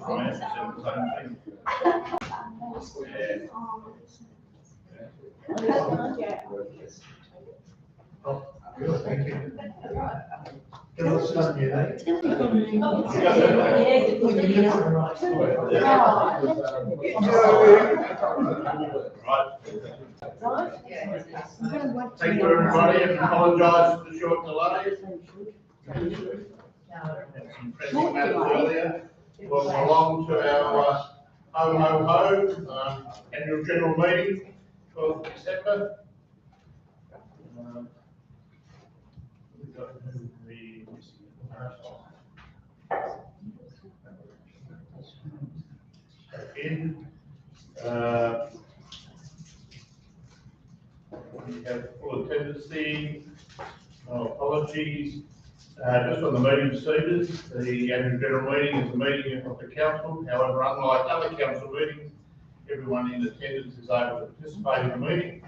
Ryan said the same thing. Good, thank you. Can I start you there? Thank you, everybody, and apologise for the short delay. Some pressing matters earlier. Welcome along to our ho ho ho annual general meeting, 12th of December. We've got the in. We have full attendance. No apologies. Just on the meeting procedures, the annual general meeting is a meeting of the council. However, unlike other council meetings, everyone in attendance is able to participate in the meeting.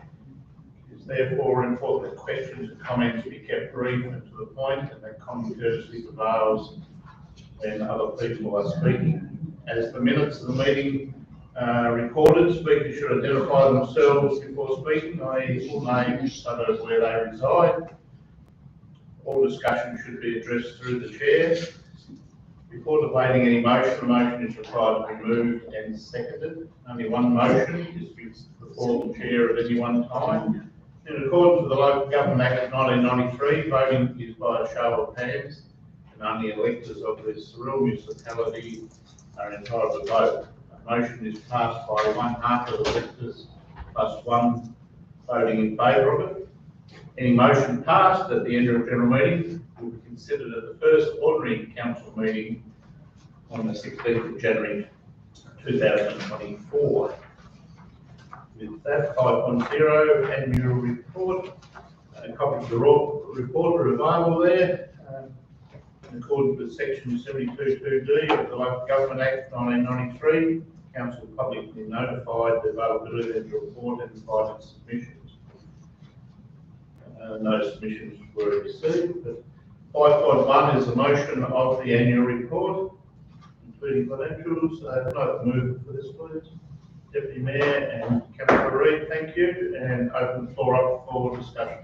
It is therefore important that questions and comments be kept brief and to the point, and that common courtesy prevails when other people are speaking. As the minutes of the meeting recorded, speakers should identify themselves before speaking, i.e. full names, such as where they reside. All discussion should be addressed through the chair. Before debating any motion, a motion is required to be moved and seconded. Only one motion is before the chair at any one time. In accordance with the Local Government Act 1993, voting is by a show of hands, and only electors of the Sorell municipality are entitled to vote. A motion is passed by 1/2 of the electors plus one voting in favour of it. Any motion passed at the end of the general meeting will be considered at the first ordinary council meeting on the 16th of January 2024. With that, 5.0 annual report, a copy of the report are available there. In accordance with section 72(2)(d) of the Local Government Act 1993, council publicly notified the availability of the report and invited submissions. No submissions were received, but 5.1 is a motion of the annual report, including financials. Can I move for this, please? Deputy Mayor and Councillor Reid, thank you, and open the floor up for discussion.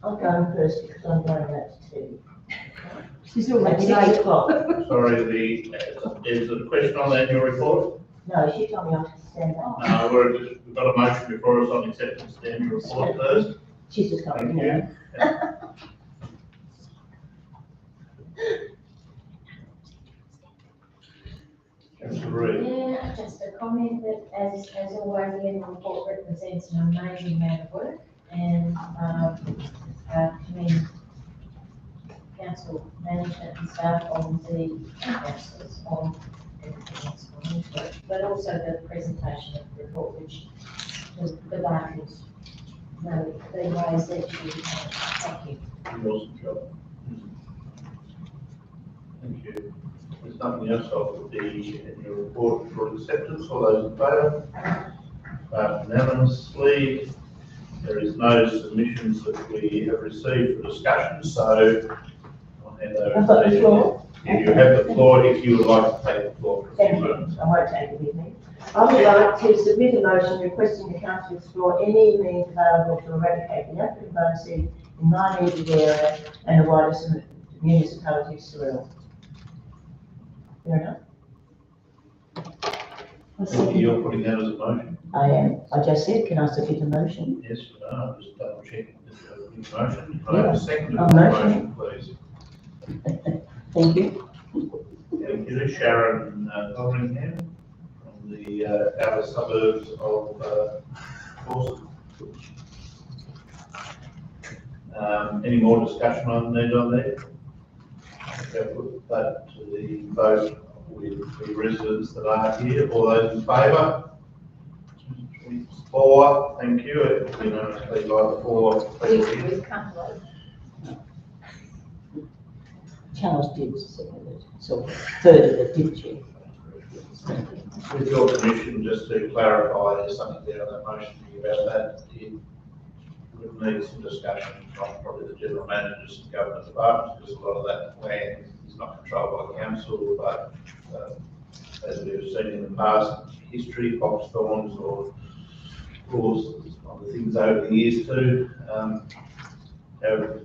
I'll go first because I'm going back to tea. She's already 8 o'clock. Sorry, is there a question on the annual report? No, she told me I have to stand up. No, we've got a motion before us on acceptance of the annual report first. She's just coming Thank in. you. Councillor Reid. Yeah, just a comment that as always, the annual report represents an amazing amount of work, and commend council management and staff on the councillors on everything that's gone into it, but also the presentation of the report, which the markers know the ways that you thank you. Awesome job. Thank you. There's nothing else of the annual report for acceptance. All those in favour? Unanimously. There is no submissions that we have received for discussion, so I'll hand over to you. You have the floor if you would like to take the floor. Thank you. I won't take it with me. I would like to submit a motion requesting the council explore any means available to eradicate the African bone seed in my immediate area and the wider municipality of Sorell. Fair enough? Thank you. You're putting that as a motion? I am. I just said, can I submit a motion? Yes, no, just double checking the motion. Can I have a second A of the motion. motion, please? Thank you. Thank you. Sharon Thorningham from the outer suburbs of Dawson. Any more discussion on there? Okay, put that to the vote with the residents that are here. All those in favour? 4, thank you. Unanimously by the 4 people here. Charles did second it, so third of it, didn't you? With your permission, just to clarify, there's something there on that motion about that. would need some discussion from probably the general managers and government departments, because a lot of that land is not controlled by council, but as we've seen in the past, history, box thorns, or other things over the years too, have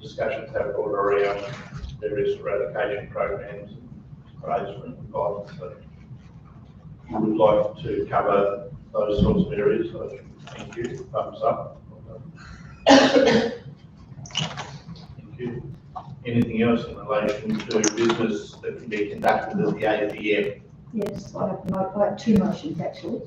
discussions have brought around various eradication programs and grades for environment. So we would like to cover those sorts of areas. So thank you. Thumbs up. Thank you. Anything else in relation to business that can be conducted at the AGM? Yes, I have two motions actually.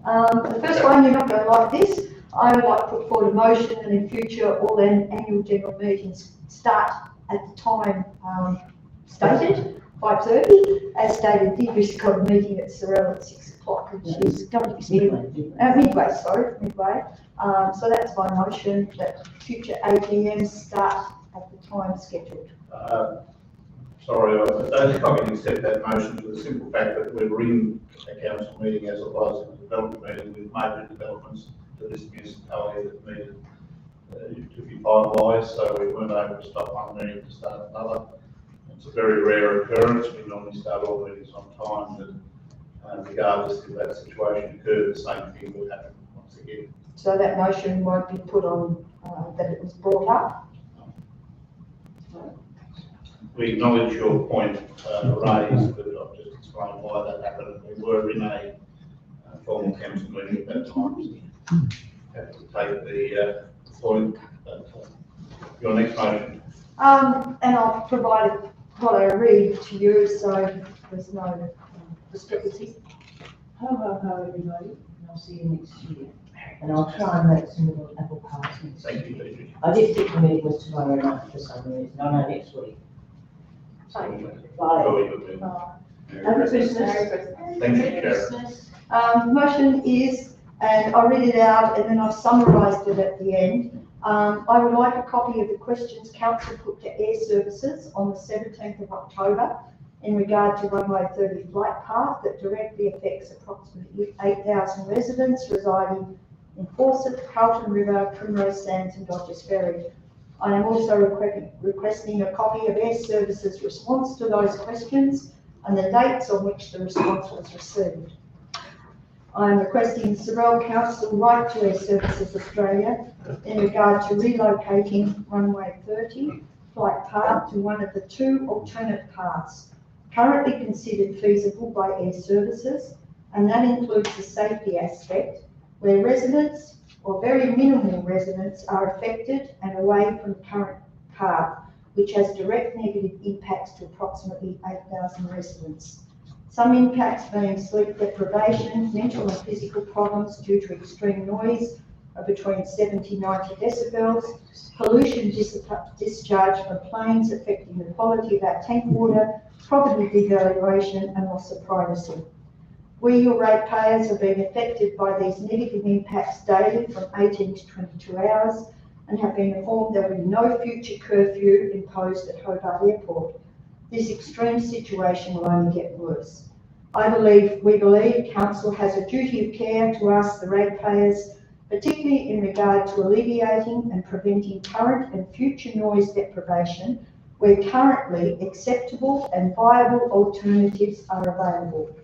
The first one, you're not going to like this. I would like to put forward a motion that in future all annual general meetings start at the time stated, 5:30. As stated, Deirdre's got a meeting at Sorell at 6 o'clock and she's going to be midway. So that's my motion, that future AGMs start at the time scheduled. Sorry, I don't think I can accept that motion for the simple fact that we were in a council meeting as it was in a development meeting with major developments to this municipality that needed to be finalised, so we weren't able to stop one meeting to start another. It's a very rare occurrence. We normally start all meetings on time, but regardless if that situation occurred, the same thing would happen once again. So that motion won't be put on that it was brought up. We acknowledge your point raised, but I've just explained why that happened. We were in a formal council meeting at that time. So have to take the point. Your next motion. And I've provided what I read to you, so there's no discrepancy. Ho, ho, ho, everybody, and I'll see you next year. And I'll try and make some little apple pies next year. Thank you, Deidre. I did think the meeting was tomorrow night for some reason, no, next week. Bye. Very good. Merry Christmas. Thank you, Chair. Motion is, and I'll read it out and then I've summarised it at the end. I would like a copy of the questions council put to Air Services on the 17th of October in regard to runway 30 flight path that directly affects approximately 8,000 residents residing in Fawcett, Carlton River, Primrose Sands and Dodgers Ferry. I am also requesting a copy of Air Services response to those questions and the dates on which the response was received. I am requesting Sorell Council write to Air Services Australia in regard to relocating runway 30 flight path to one of the two alternate paths currently considered feasible by Air Services, and that includes the safety aspect, where residents or very minimal residents are affected and away from the current path, which has direct negative impacts to approximately 8,000 residents. Some impacts being sleep deprivation, mental and physical problems due to extreme noise of between 70 to 90 decibels, pollution discharge from planes affecting the quality of our tank water, property devaluation and loss of privacy. We, your ratepayers, have been affected by these negative impacts daily from 18 to 22 hours and have been informed there will be no future curfew imposed at Hobart Airport. This extreme situation will only get worse. We believe Council has a duty of care to ask the ratepayers, particularly in regard to alleviating and preventing current and future noise deprivation where currently acceptable and viable alternatives are available.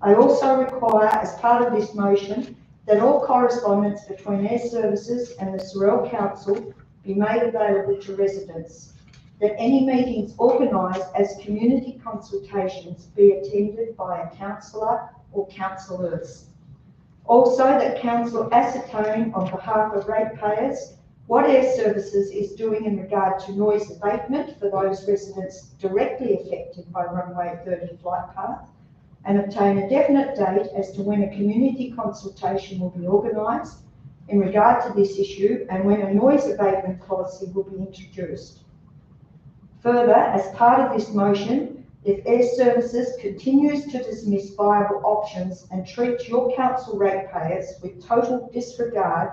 I also require, as part of this motion, that all correspondence between Air Services and the Sorell Council be made available to residents, that any meetings organised as community consultations be attended by a councillor or councillors. Also, that Council ascertain on behalf of ratepayers what Air Services is doing in regard to noise abatement for those residents directly affected by runway 30 flight path, and obtain a definite date as to when a community consultation will be organised in regard to this issue and when a noise abatement policy will be introduced. Further, as part of this motion, if Air Services continues to dismiss viable options and treat your council ratepayers with total disregard,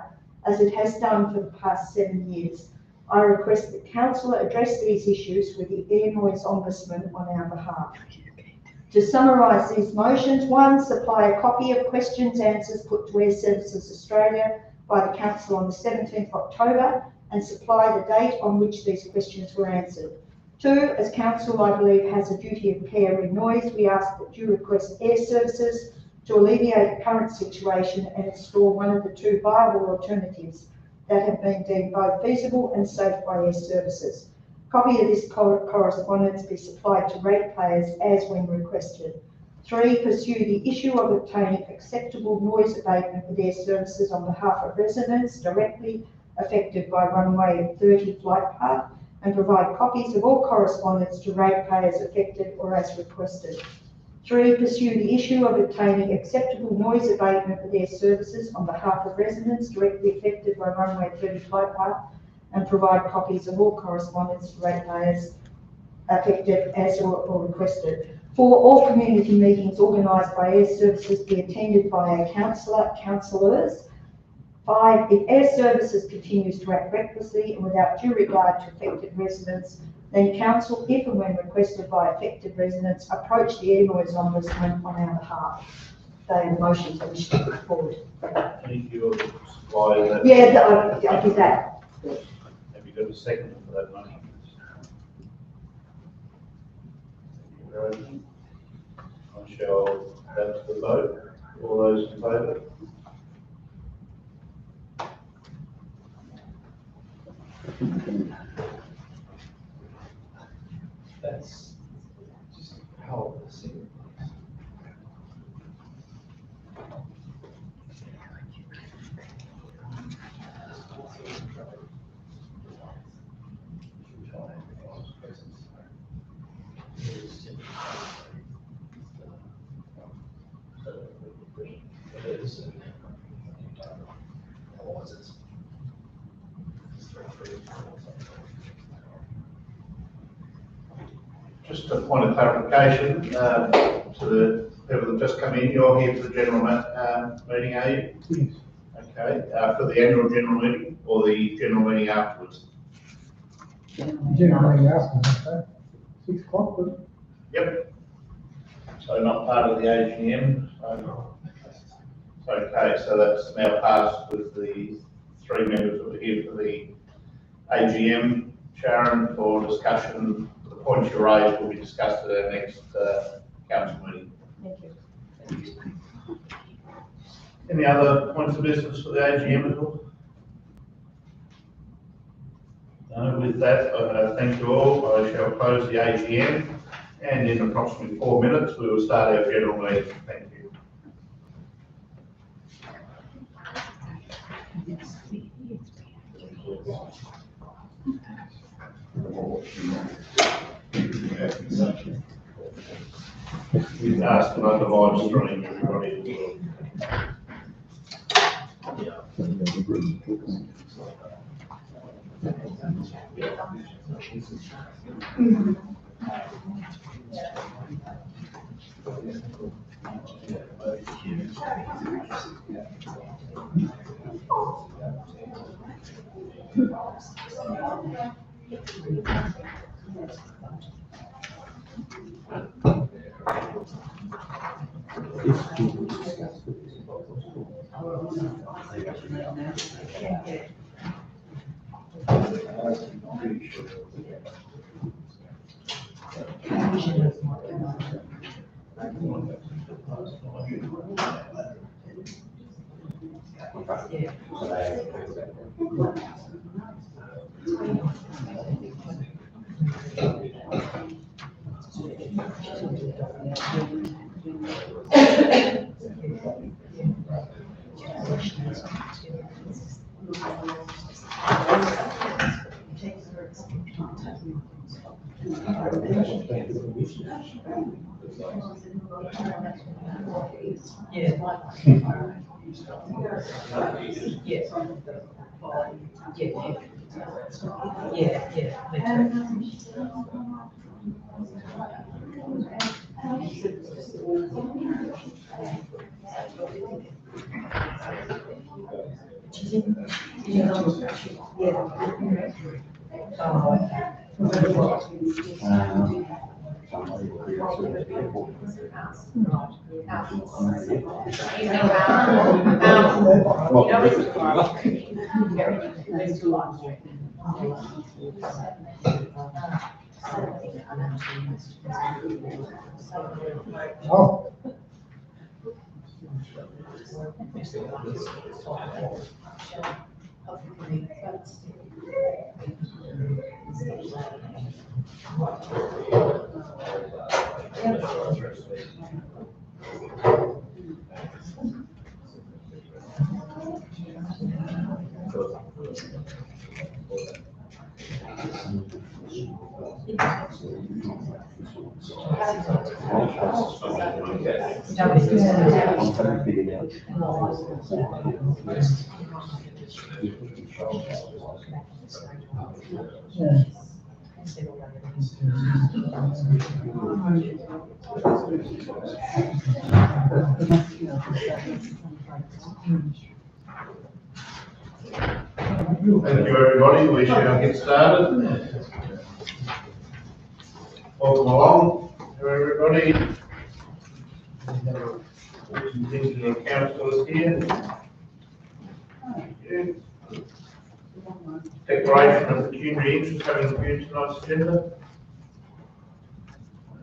as it has done for the past 7 years, I request that Council address these issues with the Air Noise Ombudsman on our behalf. To summarise these motions, 1, supply a copy of questions, answers put to Air Services Australia by the Council on the 17th of October and supply the date on which these questions were answered. 2, as Council, I believe, has a duty of care with noise, we ask that you request Air Services to alleviate the current situation and install one of the 2 viable alternatives that have been deemed both feasible and safe by Air Services. Copy of this correspondence be supplied to ratepayers as when requested. 3, pursue the issue of obtaining acceptable noise abatement with Air Services on behalf of residents directly affected by runway 30 flight path and provide copies of all correspondence to ratepayers affected or as requested. 3, pursue the issue of obtaining acceptable noise abatement with Air Services on behalf of residents directly affected by runway 30 flight path and provide copies of all correspondence to ratepayers affected as or requested. 4, all community meetings organised by Air Services be attended by a councillor, councillors. 5, if Air Services continues to act recklessly and without due regard to affected residents, then Council, if and when requested by affected residents, approach the Air Noise Ombudsman on our behalf. They are the motions I wish to put forward. Thank you. Supply that. Yeah, I did that. Have you got a second for that motion? I shall have the vote. All those in favour? That's just how the single. Just a point of clarification, to the people that just come in, you're here for the general meeting, are you? Yes. Okay, for the annual general meeting or the general meeting afterwards? Generally after, 6 o'clock, but Yep. So not part of the AGM, so, okay, so that's now passed with the 3 members that were here for the AGM. Sharon, for discussion, the points you raised will be discussed at our next council meeting. Thank you. Any other points of business for the AGM at all? No, with that, thank you all. I shall close the AGM, and in approximately 4 minutes, we will start our general meeting. Thank you. We've asked about the live stream, everybody. Oh. Thank you, everybody. We shall get started. Welcome along, everybody. Things the council is here. Thank you. Declaration of pecuniary interest having reviewed tonight's agenda.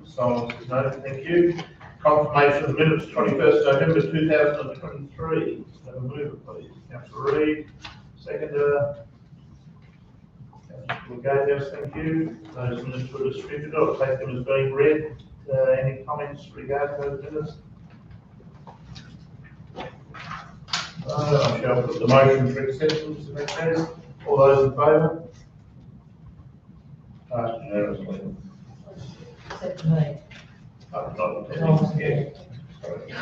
Silence is noted, thank you. Confirmation of the minutes, 21st November 2023. Have a mover, please. Councillor Reid, seconder. Councillor Gatehouse, thank you. Those minutes were distributed. I'll take them as being read. Any comments regarding those minutes? I shall put the motion for acceptance to that matter. All those in favour? Passed unanimously. Except me. I'm not attending here.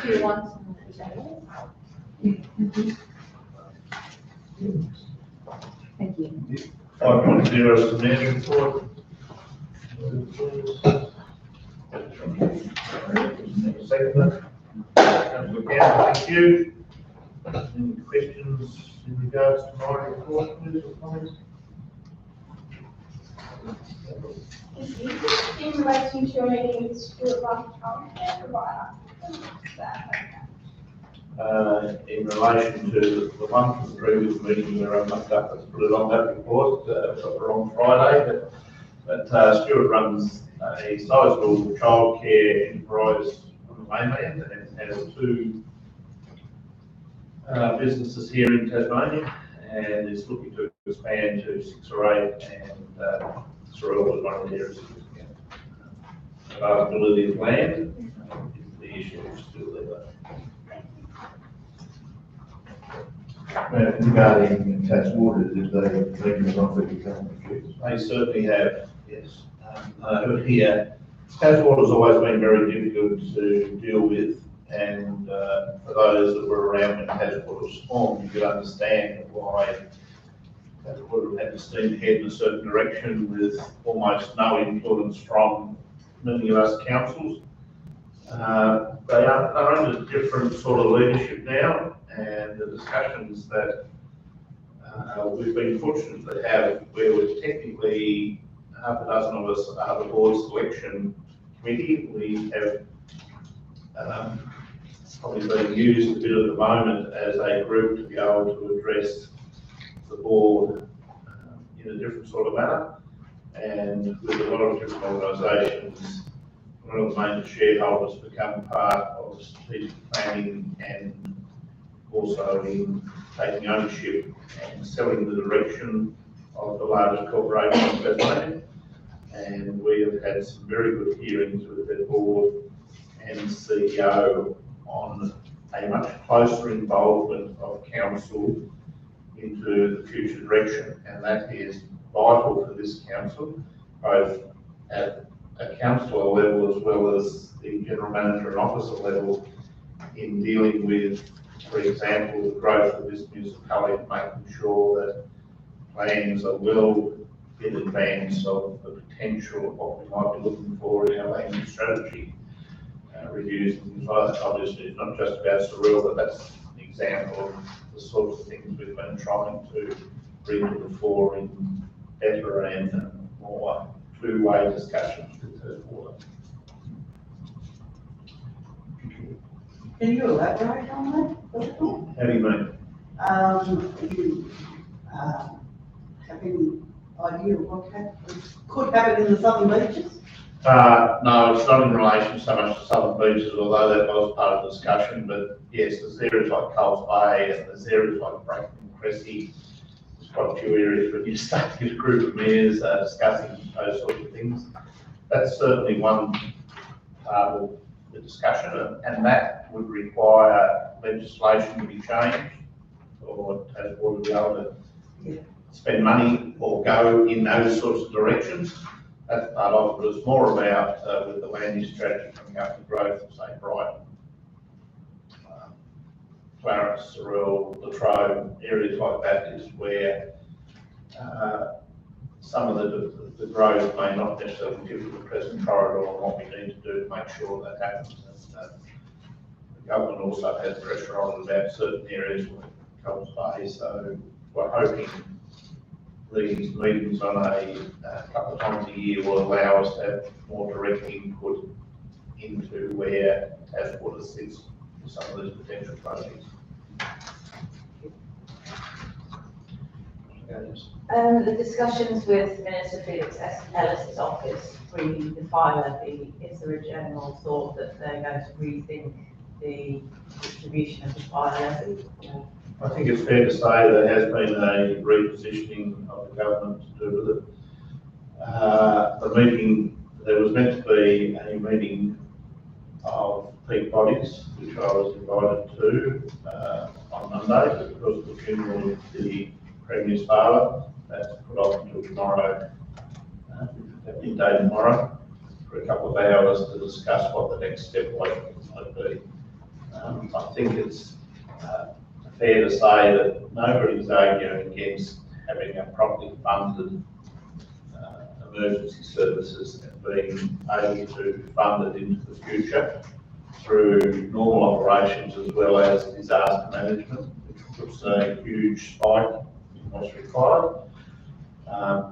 Do you want some? Thank you. 5.0 is the management report. Second. Councillor Campbell, thank you. Any questions in regards to my report, please, or comments? In relation to your meeting with Stuart provider. In relation to the one from the previous meeting where I mucked up and put it on that report, got the wrong Friday, but Stuart runs a sizable childcare enterprise on the mainland and has two businesses here in Tasmania and is looking to expand to 6 or 8, and Sorell is one of the areas. Availability of land is the issue still there. Regarding tax waters, if they make an offer to come. They certainly have, yes. Over here, Tasmania has always been very difficult to deal with, and for those that were around when Tasmania was formed, you could understand why Tasmania had to steam ahead in a certain direction with almost no influence from many of us councils. They are under different sort of leadership now, and the discussions that we've been fortunate to have, where we're technically half a dozen of us are the board selection committee. We have probably being used a bit at the moment as a group to be able to address the board in a different sort of manner, and with a lot of different organisations. One of the main shareholders become part of strategic planning and also in taking ownership and selling the direction of the largest corporation in Tasmania. And we have had some very good hearings with their board and CEO on a much closer involvement of council into the future direction, and that is vital for this council, both at a councillor level as well as the general manager and officer level, in dealing with, for example, the growth of this municipality, making sure that plans are well in advance of the potential of what we might be looking for in our land use strategy. Reviews and things like that. Obviously, it's not just about Sorell, but that's an example of the sorts of things we've been trying to bring to the fore in better and more two-way discussions with the water. Can you elaborate on that? How do you mean? You, have any idea of what could happen in the southern beaches? No, it's not in relation so much to southern beaches, although that was part of the discussion, but yes, there's areas like Coles Bay and there's areas like Bracken and Cressy. There's quite a few areas where you start to get a group of mayors discussing those sorts of things. That's certainly one part of the discussion, and that would require legislation to be changed or to be able to spend money or go in those sorts of directions. That's part of it. It's more about with the land use strategy coming up with growth of, say, Brighton, Clarence, Sorell, Latrobe, areas like that is where some of the growth may not necessarily give to the present corridor and what we need to do to make sure that happens. And the government also has pressure on about certain areas like Coles Bay, so we're hoping these meetings on a couple of times a year will allow us to have more direct input into where Taswater sits for some of these potential projects. The discussions with Minister Felix Ellis's office re the fire levy, is there a general thought that they're going to rethink the distribution of the fire levy? I think it's fair to say there has been a repositioning of the government to do with it. The meeting, there was meant to be a meeting of peak bodies, which I was invited to on Monday, but because of the funeral of the Premier's father, that's put off until tomorrow, midday tomorrow, for a couple of hours to discuss what the next step might be. I think it's fair to say that nobody's arguing against having a properly funded emergency services and being able to fund it into the future through normal operations as well as disaster management, which puts a huge spike in what's required,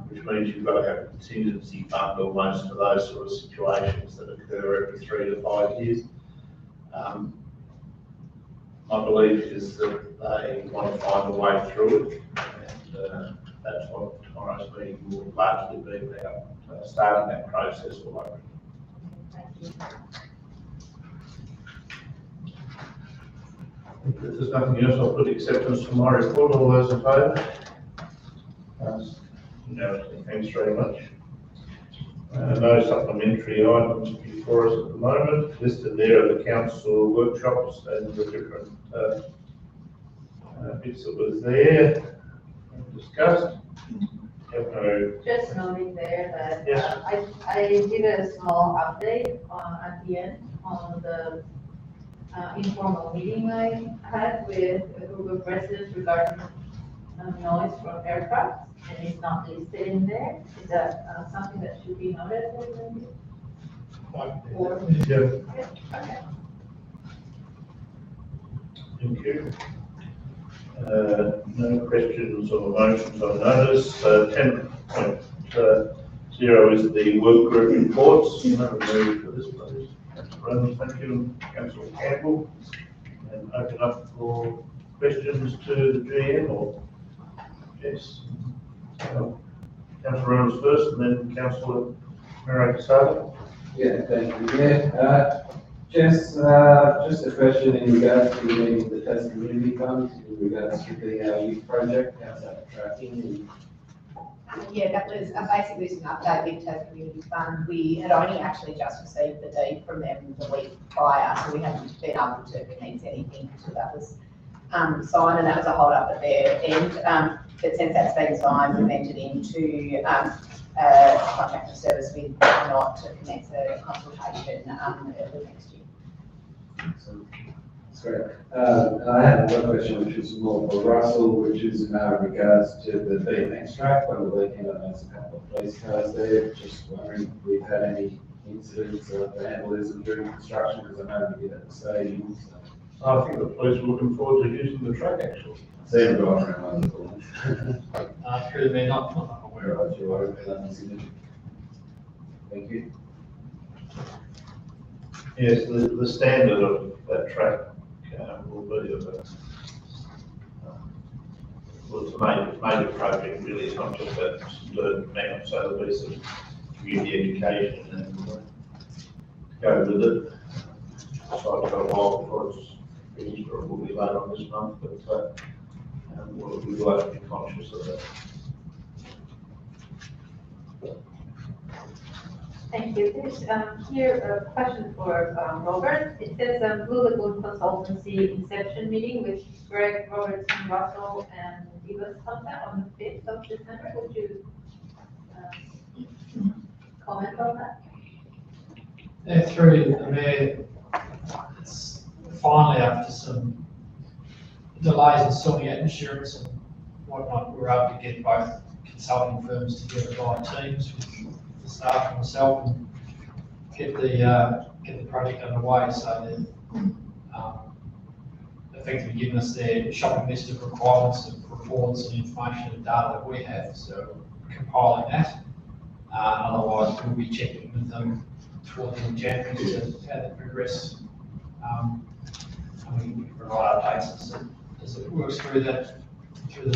which means you've got to have a contingency fund almost for those sort of situations that occur every 3 to 5 years. My belief is that they want to find a way through it, and that's what tomorrow's meeting will largely be about, starting that process all over. If there's nothing else, I'll put acceptance for my report. All those in favour? Thanks very much. No supplementary items before us at the moment. Listed there are the council workshops and the different bits that was there and discussed. Just noting there that Yes. I did a small update at the end on the informal meeting I had with a group of residents regarding noise from aircraft, and it's not listed in there. Is that something that should be noted? Or? Yeah, Okay. thank you. No questions or motions on notice. 10.0 is the work group reports. Another move for this, please. Councillor Reynolds, thank you. Councillor Campbell. And open up for questions to the GM or yes. Councillor Reynolds first and then Councillor Miro-Casado. Yeah, thank you. Yeah, just a question in regards to the Tasman Community Fund, in regards to the youth project, how's that tracking? Yeah, that was basically an update with Tasman Community Fund. We had only actually just received the deed from them the week prior, so we haven't been able to commence anything until that was signed, and that was a hold up at their end. But since that's been signed, we've entered into a contract of service with not to commence a consultation early next year. That's great. And I had another question, which is more for Russell, which is in regards to the BMX track. Over the weekend, I noticed a couple of police cars there. Just wondering if we've had any incidents of vandalism during construction, because I know we did at the stadium. So. I think the police are looking forward to using the track actually. See them driving around on the corners. Through me, not aware of. Right, you're right, nothing significant. Thank you. Yes, the standard of that track will be of a, well, it's a major project really. It's not just that learn now, so there'll be some community education and go with it. So I've got a while before it's finished, or it will be later on this month, but we'll have to be conscious of that. Thank you. There's here a question for Robert. It says Blue Lagoon Consultancy Inception Meeting with Greg, Robertson, Russell, and Divas Hunter on the 5th of December. Would you comment on that? Yeah, through the mayor, it's finally after some delays in sorting out insurance and whatnot, we were able to get both consulting firms together by teams with the staff and myself and get the project underway. So they've effectively given us their shopping list of requirements and reports and information and data that we have. So we're compiling that. Otherwise, we'll be checking with them towards the end of January to how they progress. And we can provide updates as it works through the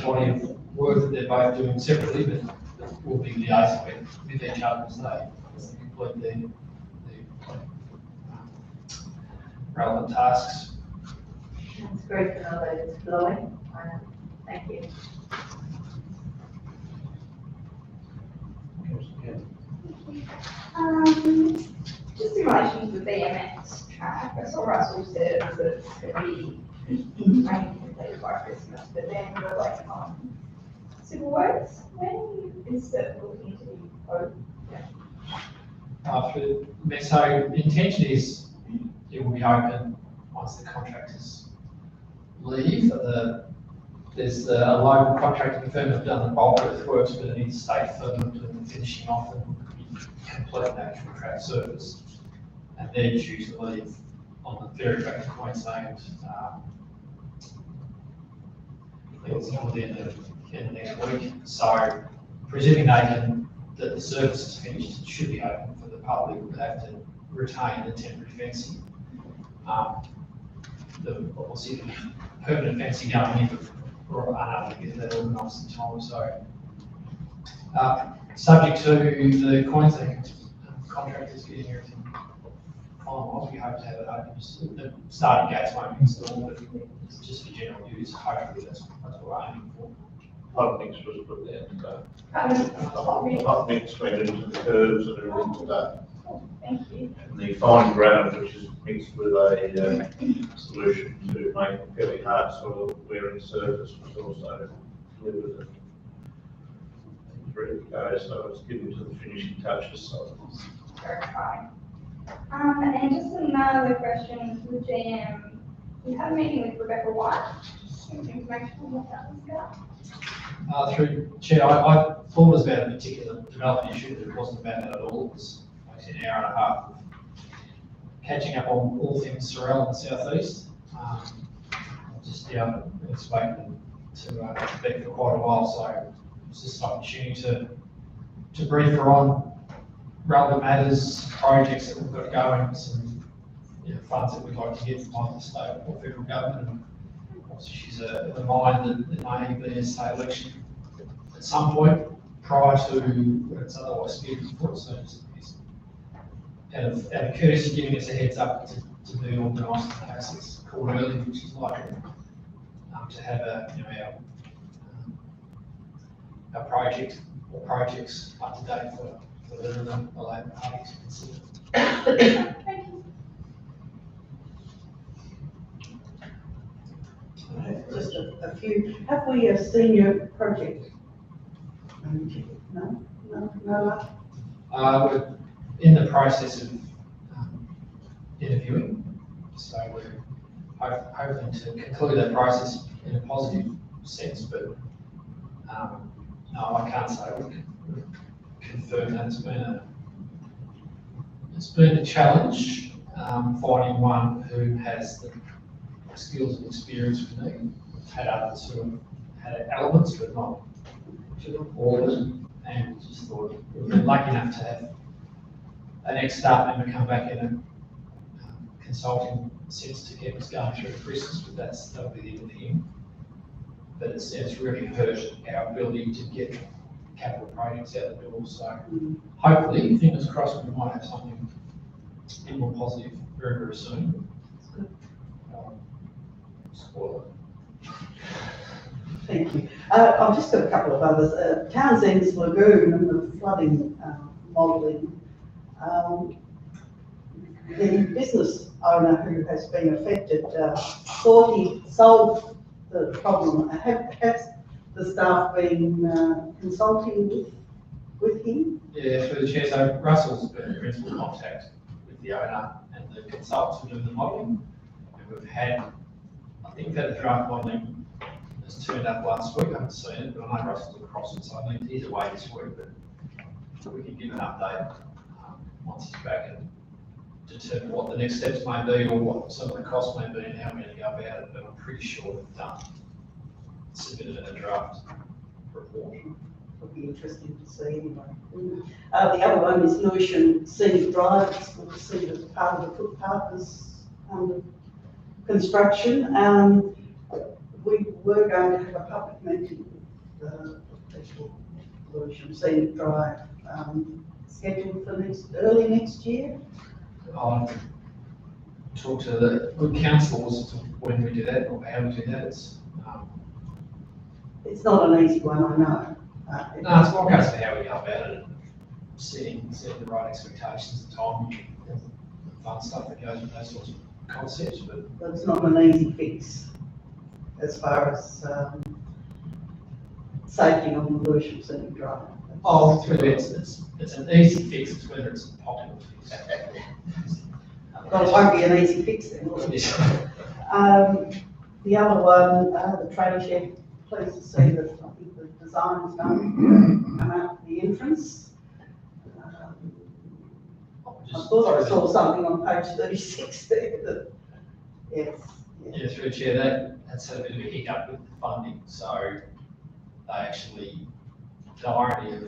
body of work that they're both doing separately, but we'll be liaising with each other as they complete their relevant tasks. It's great to know that it's flowing. Thank you. Just in relation to the BMX track, I saw Russell said that it's going to be mainly completed by Christmas, but then we're like on civil works. When is it looking to be over? So the intention is it will be open once the contractors leave. There's a local contracting firm that have done the bulk of the works, but it needs a state firm doing the finishing off and complete the actual track surface. And they're due to leave on the ferry track to Queensland. I think it's toward the end of next week. So presuming that the surface is finished, it should be open for the public. We'll have to retain the temporary fencing. Obviously, the permanent fencing going in, or unable to get that organised in time. So, subject to the Queensland contractors getting everything finalised, we hope to have it open. The starting gates won't be installed, but it's just for general use. Hopefully, that's what we're aiming for. Hot mix was put there, so hot mix went into the curves and everything today. Thank you. And the fine ground, which is mixed with a solution to make a fairly hard soil wearing surface, was also delivered. It's ready to go, so it's given to the finishing touches. So Very fine. And just another question to the GM. You had a meeting with Rebecca White. Some information on what that was about. Through Chair, I thought it was about a particular development issue, but it wasn't about that at all. It was actually an hour and a half of catching up on all things Sorell in the southeast. I've spoken to Beck for quite a while, so it's just an opportunity to brief her on relevant matters, projects that we've got going, some funds that we'd like to get from either the state or federal government. And obviously, she's of the mind that there may be a state election at some point prior to when it's otherwise scheduled for. So just out of courtesy, giving us a heads up to be organised in case it's called early, which is likely, to have our project or projects up to date for the Labor Party to consider. Thank you. Just a few, have we seen your project? No? We're in the process of interviewing, so we're hoping to conclude that process in a positive sense, but no, I can't say we've confirmed that. It's been a challenge finding one who has the skills and experience we need. We've had others who have had elements, but not all of them, and we just thought we've been lucky enough to have an ex-staff member come back in and consulting sense to keep us going through Christmas, but that'll be the end of him. But it's really hurt our ability to get capital projects out the door, so hopefully, fingers crossed, we might have something a bit more positive very, very soon. Spoiler. Thank you. I've just got a couple of others. Townsend's Lagoon and the flooding modelling. The business owner who has been affected thought he solved the problem. Has the staff been consulting with him? Yeah, through the chair, so Russell's been in principal contact with the owner and the consultants who do the modelling. And we've had, I think we've had a draft modelling that's turned up last week. I haven't seen it, but I know Russell's across it, so I think he's away this week, but we can give an update once he's back and determine what the next steps may be or what some of the costs may be and how we're going to go about it, but I'm pretty sure we've submitted a draft report. Would be interesting to see anyway. The other one is Lewisham Scenic Drive. It's good to see that part of the footpath is under construction. We were going to have a public meeting with the people of Lewisham Scenic Drive scheduled for early next year. I'll talk to the council as to when we do that or how we do that. It's not an easy one, I know. No, it's more goes to how we go about it, setting the right expectations and time, and the fun stuff that goes with those sorts of concepts, but It's not an easy fix as far as safety on the Lewisham Scenic Drive. it's an easy fix, it's whether it's a popular fix. Well, it won't be an easy fix then, will it? The other one, the train shed, pleased to see that I think the design is done, come out the entrance. I thought I saw something on page 36 there that, yes. Yeah, through the chair, that's had a bit of a hiccup with the funding, so they actually, the irony of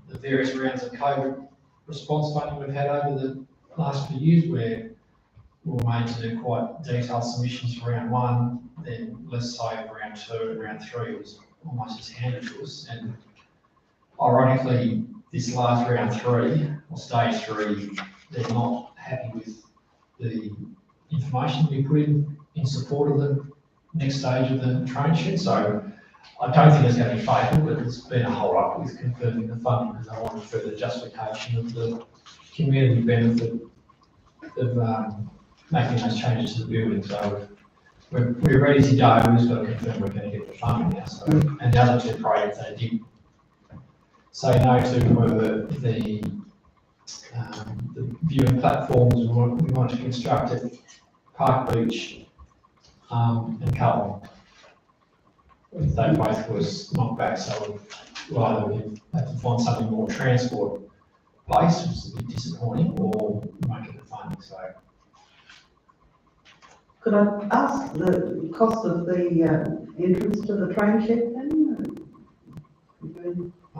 the various rounds of COVID response funding we've had over the last few years, where we were made to do quite detailed submissions for round one, then less so for round two, and round three was almost just handed to us. And ironically, this last round three, or stage three, they're not happy with the information we put in support of the next stage of the train shed. So I don't think it's going to be fatal, but it's been a hold up with confirming the funding because I want further justification of the community benefit of making those changes to the building. So we're ready to go. We've just got to confirm we're going to get the funding now. So, and the other two projects they did say no to were the viewing platforms we wanted to construct at Park Beach and Carlton. They both was knocked back, so we'll either have to find something more transport based, which is a bit disappointing, or make it the funding. So Could I ask the cost of the entrance to the train shed then?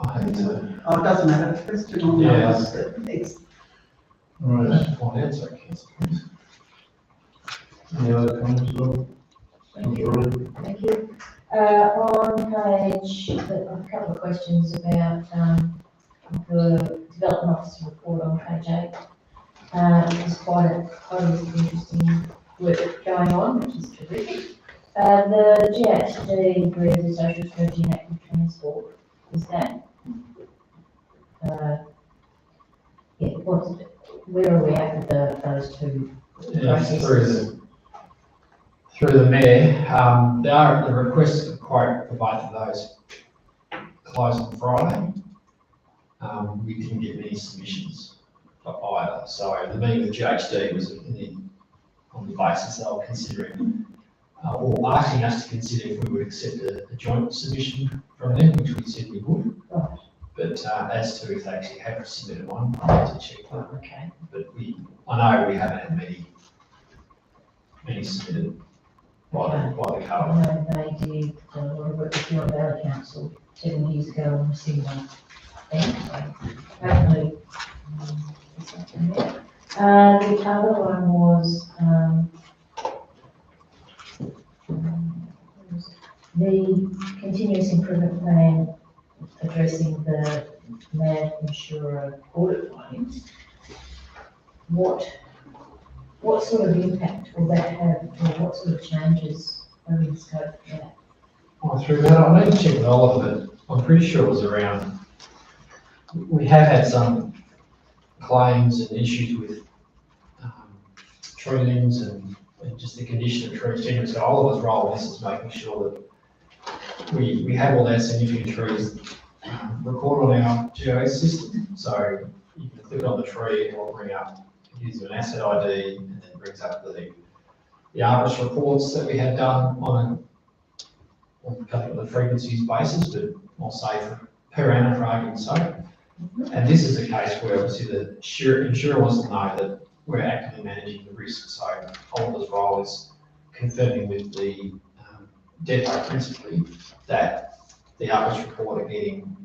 I have to, Oh, it doesn't matter, it's a question on the Yes. it's I'll find out, so council, please. Any other comments, Bob? Thank you. On page, a couple of questions about, the development officer report on page 8. There's quite a interesting work going on, which is terrific. The GHD agrees with social strategy and active transport. Is that, where are we at with those two Yeah, processes? through the mayor, the request for quote for both of those closed on Friday. We didn't get many submissions for either, so the meeting with GHD was on the basis they were considering, or asking us to consider if we would accept a joint submission from them, which we said we would. Right. But as to if they actually have submitted one, I need to check that. Okay. But I know we haven't had many submitted by the I colour. know they did a lot of work with the Valley Council 7 years ago on a similar thing, so hopefully, there's something there. The other one was, the continuous improvement plan addressing the MAD insurer audit findings. What sort of impact will that have, or what sort of changes are in scope for that? Through that, I need to check with Oliver, but I'm pretty sure it was around, we have had some claims and issues with tree limbs and just the condition of trees generally. So Oliver's role in this is making sure that we have all our significant trees recorded on our GIS system. So you can click on the tree and it'll bring up, it gives you an asset ID and then brings up the arborist reports that we had done on a couple of the frequencies basis, but I'll say per annum for argument's sake. And this is a case where obviously the insurer wants to know that we're actively managing the risk. So Oliver's role is confirming with the depot principally that the arborist report are getting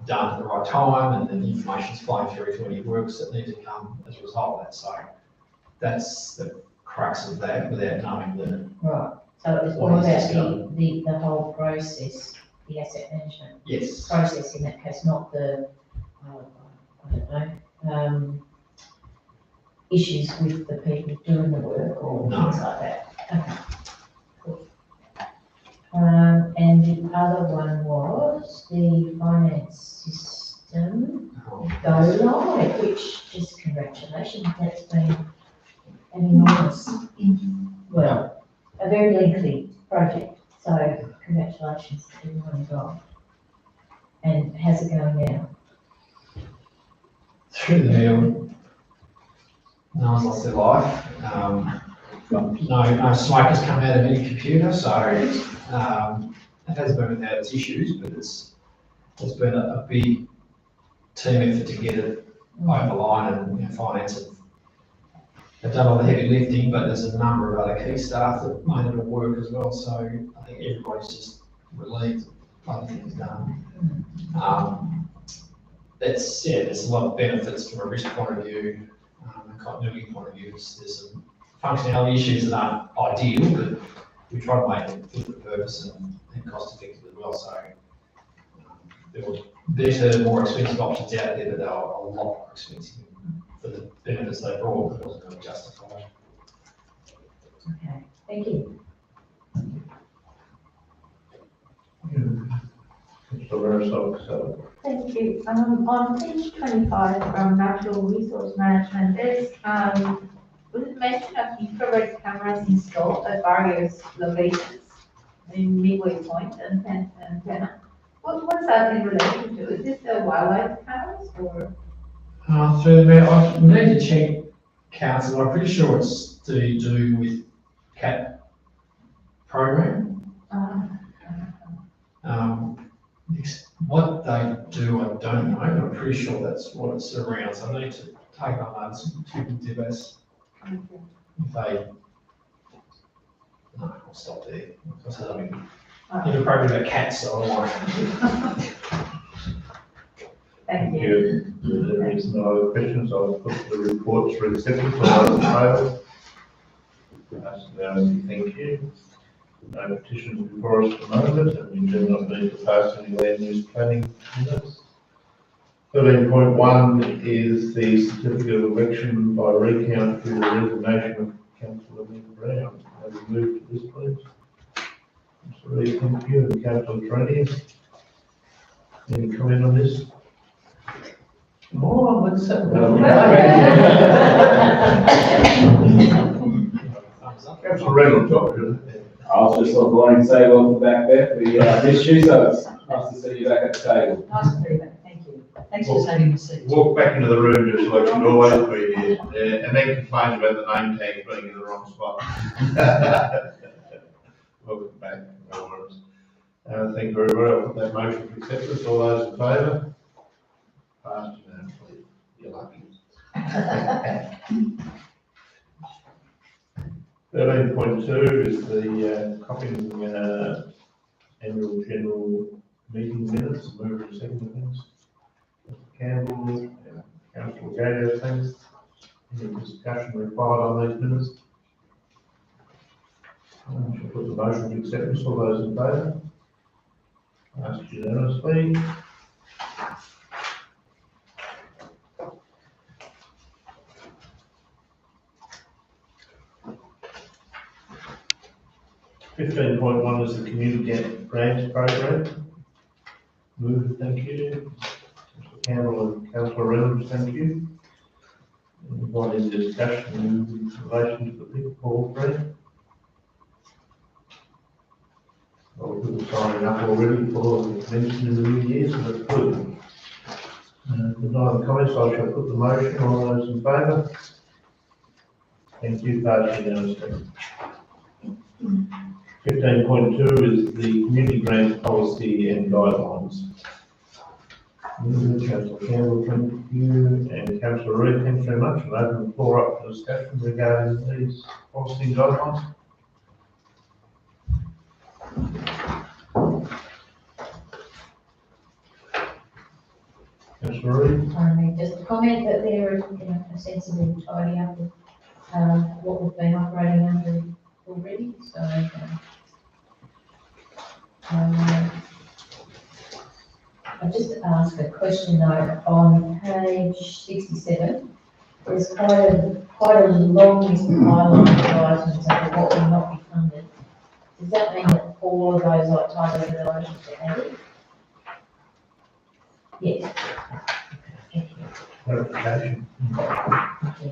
done at the right time and then the information's flowing through to any works that need to come as a result of that. So that's the crux of that without knowing the Right, so it was all about the whole process, the asset management yes. process in that case, not the, I don't know, issues with the people doing the work or No. things like that. Okay, cool. And the other one was the finance system go live, which just congratulations, that's been an enormous, well, a very lengthy project, so congratulations to everyone involved. And how's it going now? Through the mill, no one's lost their life. No smoke has come out of any computer, so it has been without its issues, but it's been a big team effort to get it over the line, and finance have done all the heavy lifting, but there's a number of other key staff that made it all work as well, so I think everybody's just relieved other things done. There's a lot of benefits from a risk point of view, and continuity point of view. There's some functionality issues that aren't ideal, but we try to make it fit for purpose and cost effective as well. So there were better, more expensive options out there, but they were a lot more expensive for the benefits they brought. It wasn't really justified. Okay, thank you. Thank you. On page 25 from Natural Resource Management, was it mentioned of infrared cameras installed at various locations in Midway Point and Antenna? What is that in relation to? Is this the wildlife cameras or? Through the mail, I need to check council. I'm pretty sure it's to do with CAT program. What they do, I don't know, but I'm pretty sure that's what it's around. So I need to take on that and do this. If they, no, I'll stop there. Because I mean, inappropriate about cats, so I won't. Thank you. There is no other questions. I'll put the reports for acceptance. All those in favour? That's unanimous. Thank you. No petitions before us at the moment, and we do not need to pass any land use planning minutes. 13.1 is the certificate of election by recount through the resignation of Councillor Nick Brown. Have we moved to this, please? Sorry, thank you. And Councillor Tranier, any comment on this? Oh, what's that? Councillor Reynolds, Doctor. I was just wanting to say welcome back, Beth. We missed you, so it's nice to see you back at the table. Nice to be back, thank you. Thanks for saving the seat. Walk back into the room just like you'd always be here, and then complain about the name tag being in the wrong spot. Welcome back, no worries. Thank you very much. I'll put that motion for acceptance. All those in favour? Passed unanimously. You're lucky. 13.2 is the copying annual general meeting minutes. Move to second things. Mr. Campbell, Councillor Gadio, thanks. Any discussion required on these minutes? Shall put the motion to acceptance. All those in favour? Passed unanimously. Fifteen point one is the community grants program. Move, thank you. Mr. Campbell and Councillor Reynolds, thank you. Anybody in discussion in relation to the big ball grant? Well, people signing up already for mention in the new year, so that's good. With no other comments, I shall put the motion. All those in favour? Thank you, passed unanimously. 15.2 is the community grants policy and guidelines. Councillor Campbell, thank you, and Councillor Reid, thank you very much. And open the floor up for discussion regarding these policy and guidelines. Councillor Reid. Just a comment that there is, a sensible tidy up of, what we've been operating under already, so, I'll just ask a question though, on page 67, there's quite a long list of highlighted items of what will not be funded. Does that mean that all of those targeted items are added? Yes. Thank you. Clarification. Okay.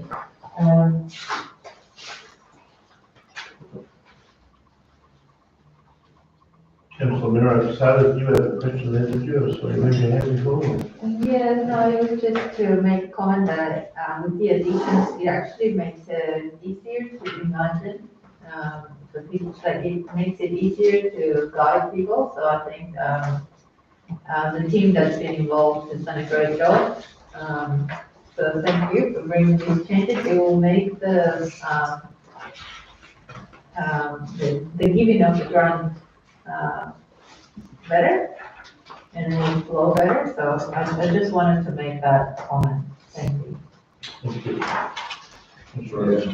Councillor Miro, so you have a question there, did you? So you moved your hand before? Yeah, no, it was just to make a comment that, with the additions, it actually makes it easier to imagine, for people, like, it makes it easier to guide people, so I think, the team that's been involved has done a great job. So thank you for bringing these changes. It will make the giving of the grant, better, and it will flow better, so I just wanted to make that comment. Thank you. Thank you.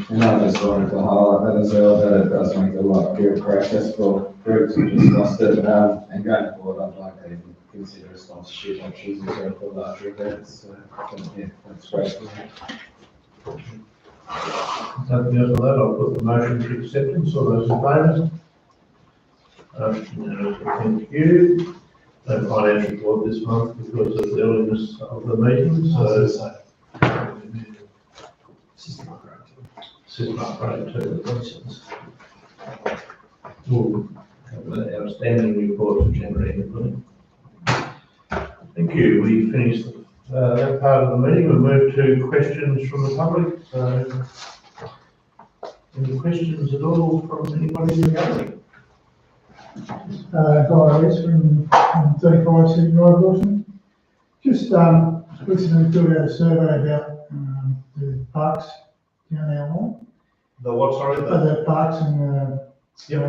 And I just wanted to highlight that as well, that it does make it a lot more accessible groups who just lost it, and going forward, I'd like to even consider a sponsorship options as well for larger events, so, yeah, that's great. Nothing else for that, I'll put the motion to acceptance. All those in favour? Thank you. No financial report this month because of the earliness of the meeting, so. System upgrade too. We'll have the outstanding report of January. Thank you. We finished that part of the meeting. We'll move to questions from the public. So, any questions at all from anybody in the gallery? Guy from 35 City Drive, Wilson. Just recently filled out a survey about the parks down our line. The what, sorry? The parks and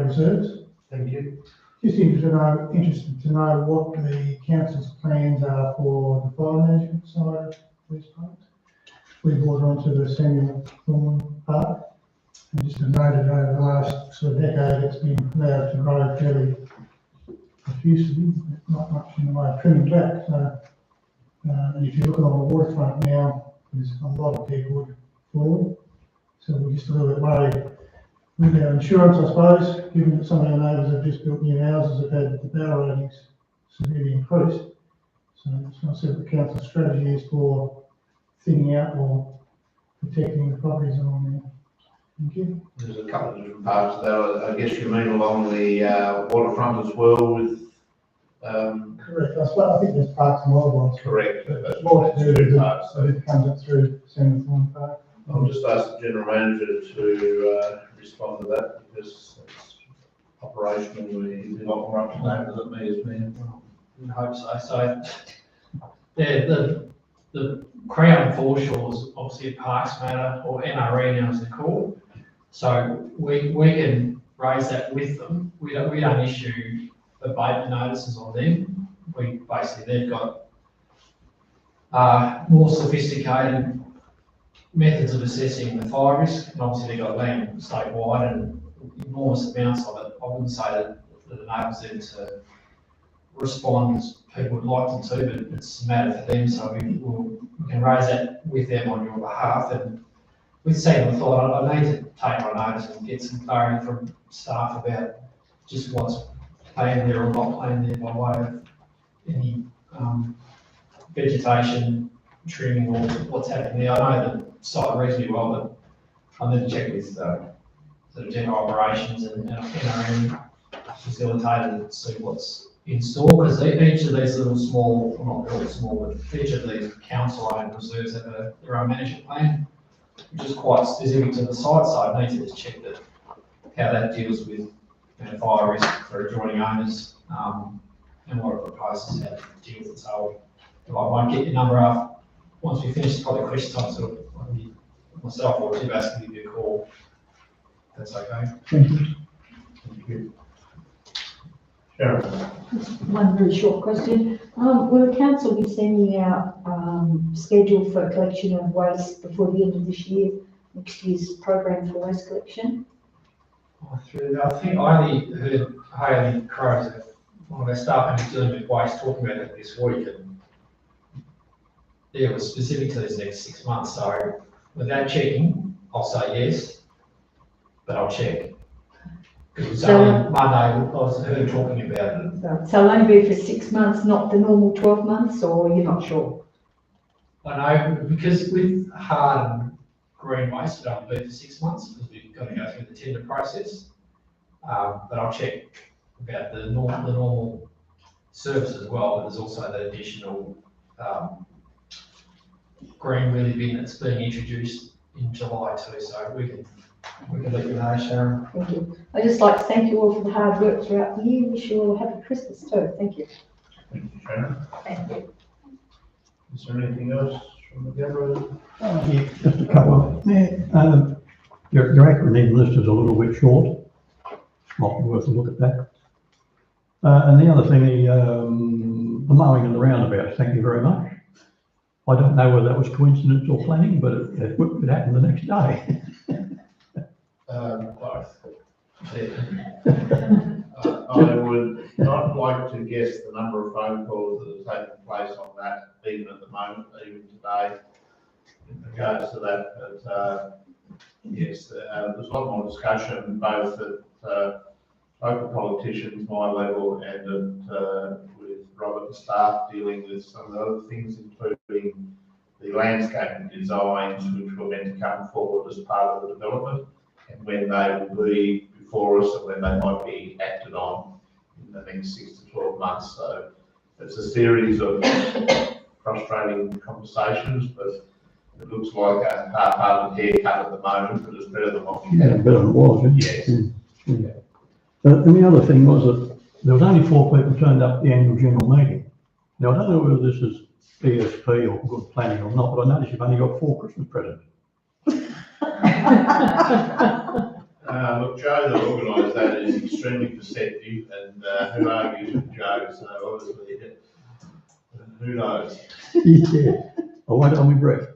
reserves. Thank you. Just interested to know what the council's plans are for the fire management side of these parks. We brought onto the Samuel Thorne Park, and just to note that over the last sort of decade, it's been allowed to grow fairly profusely, not much in the way of trimming back. So, and if you look along the waterfront now, there's a lot of deadwood falling. So we're just a little bit worried with our insurance, I suppose, given that some of our neighbours have just built new houses, have had the power ratings severely increased. So I just want to see what the council's strategy is for thinning out or protecting the properties along there. Thank you. There's a couple of different parts there. I guess you mean along the waterfront as well with. Correct. I think there's parks and wildlife. Correct. That's More to do with parts. so it comes up through Samuel Thorne Park. I'll just ask the general manager to respond to that because it's operationally he's a lot more up to date with it than me as being. I hope so. So, yeah, the Crown Foreshores, obviously a Parks Matter, or NRE now as they're called. So we can raise that with them. We don't issue abatement notices on them. They've got more sophisticated methods of assessing the fire risk, and obviously they've got land statewide and enormous amounts of it. I wouldn't say that it enables them to respond as people would like them to, but it's a matter for them, so we can raise that with them on your behalf. And with second thought, I need to take my notice and get some clarity from staff about just what's planned there or not planned there by way of any vegetation, trimming, or what's happening there. I know the site reasonably well, but I need to check with sort of general operations and NRM facilitator to see what's in store, because each of these little small, well, not really small, but each of these council-owned reserves have their own management plan, which is quite specific to the site, so I need to just check that, how that deals with fire risk for adjoining owners, and what it proposes how to deal with it. So I might get your number up once we finish the question time, sort of myself or Tim Bass can give you a call. That's okay. Thank you. Thank you. Sharon? One very short question. Will the council be sending out, schedule for collection of waste before the end of this year, next year's program for waste collection? I think I only heard Hayley Crows, one of our staff members dealing with waste, talking about it this week, and yeah, it was specific to these next 6 months, so without checking, I'll say yes, but I'll check. Because it was only Monday, I was heard talking about it. So it'll only be for 6 months, not the normal 12 months, or you're not sure? I know, because with hard and green waste, it'll only be for 6 months, because we've got to go through the tender process. But I'll check about the normal service as well, but there's also the additional, green wheelie bin that's being introduced in July too, so we can let you know, Sharon. Thank you. I'd just like to thank you all for the hard work throughout the year. Wish you all a happy Christmas too. Thank you. Thank you, Sharon. Thank you. Is there anything else from the gallery? Yeah, just a couple of, your acronym list is a little bit short. Might be worth a look at that. And the other thing, the mowing and the roundabouts, thank you very much. I don't know whether that was coincidence or planning, but it happened the next day. Both. I would not like to guess the number of phone calls that have taken place on that, even at the moment, even today, in regards to that. But yes, there's a lot more discussion, both at local politicians, my level, and with Robert and staff dealing with some of the other things, including the landscaping designs, which were meant to come forward as part of the development, and when they will be before us and when they might be acted on in the next 6 to 12 months. So it's a series of frustrating conversations, but it looks like a half-hearted haircut at the moment, but it's better than what we Yeah, had. better than it was. Yes. Yeah. And the other thing was that there was only 4 people turned up at the annual general meeting. Now, I don't know whether this is ESP or good planning or not, but I noticed you've only got 4 Christmas presents. Look, Joe that organised that is extremely perceptive, and who argues with Joe, so obviously, who knows? Yeah, I won't hold my breath.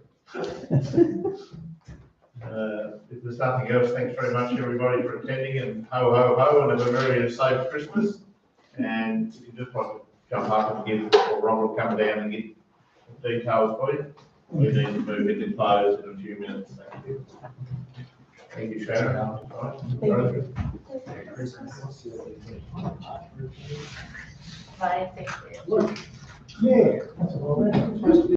If there's nothing else, thanks very much everybody for attending, and ho ho ho, and have a very safe Christmas. And if you just want to jump up and give, or Rob will come down and get the details for you. We need to move into close in a few minutes. Thank you. Thank you, Sharon. Bye, thank you. Yeah, that's all right.